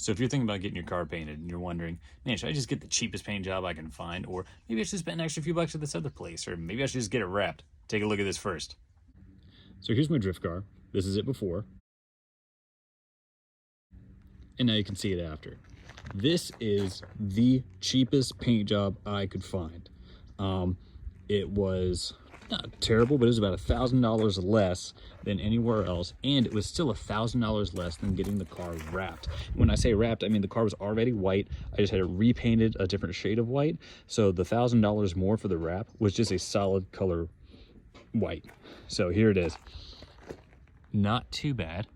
So if you're thinking about getting your car painted and you're wondering, man, should I just get the cheapest paint job I can find? Or maybe I should spend an extra few bucks at this other place, or maybe I should just get it wrapped. Take a look at this first. So here's my drift car. This is it before. And now you can see it after. This is the cheapest paint job I could find. It was not terrible, but it was about $1,000 less than anywhere else, and it was still $1,000 less than getting the car wrapped. When I say wrapped, I mean the car was already white. I just had it repainted a different shade of white, so the $1,000 more for the wrap was just a solid color white. So here it is. Not too bad,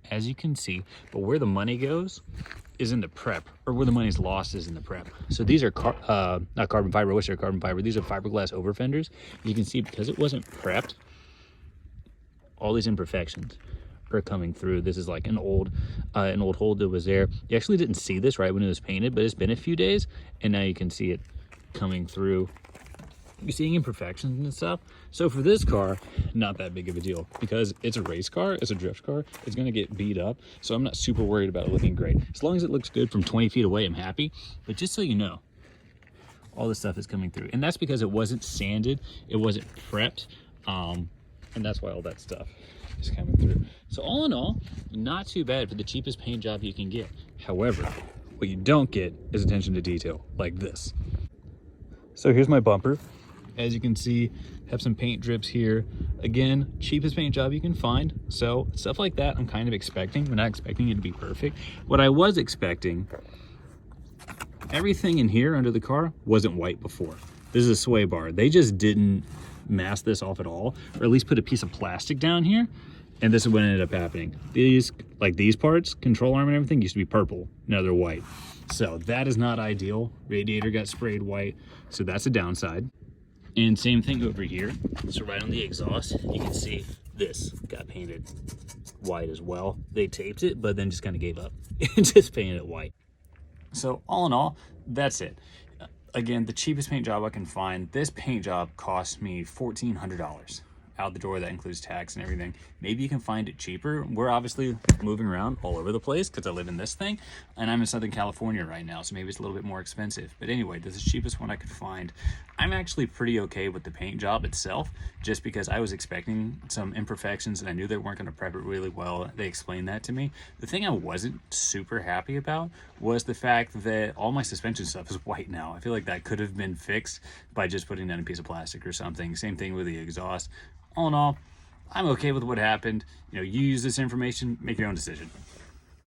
as you can see, but where the money goes is in the prep, or where the money's lost is in the prep. So these are not carbon fiber. What's your carbon fiber? These are fiberglass over fenders. You can see because it wasn't prepped, all these imperfections are coming through. This is like an old hole that was there. You actually didn't see this right when it was painted, but it's been a few days, and now you can see it coming through. You're seeing imperfections and stuff. So for this car, not that big of a deal because it's a race car, it's a drift car, it's gonna get beat up. So I'm not super worried about it looking great. As long as it looks good from 20 feet away, I'm happy. But just so you know, all this stuff is coming through. And that's because it wasn't sanded, it wasn't prepped. And that's why all that stuff is coming through. So all in all, not too bad for the cheapest paint job you can get. However, what you don't get is attention to detail like this. So here's my bumper. As you can see, have some paint drips here. Again, cheapest paint job you can find. So stuff like that I'm kind of expecting. We're not expecting it to be perfect. What I was expecting, everything in here under the car wasn't white before. This is a sway bar. They just didn't mask this off at all, or at least put a piece of plastic down here. And this is what ended up happening. These, like these parts, control arm and everything used to be purple. Now they're white. So that is not ideal. Radiator got sprayed white. So that's a downside. And same thing over here. So right on the exhaust, you can see this got painted white as well. They taped it, but then just kind of gave up and just painted it white. So all in all, that's it. Again, the cheapest paint job I can find. This paint job cost me $1,400 out the door. That includes tax and everything. Maybe you can find it cheaper. We're obviously moving around all over the place because I live in this thing, and I'm in Southern California right now, so maybe it's a little bit more expensive. But anyway, this is the cheapest one I could find. I'm actually pretty okay with the paint job itself, just because I was expecting some imperfections and I knew they weren't going to prep it really well. They explained that to me. The thing I wasn't super happy about was the fact that all my suspension stuff is white now. I feel like that could have been fixed by just putting down a piece of plastic or something. Same thing with the exhaust. All in all, I'm okay with what happened. You know, you use this information, make your own decision.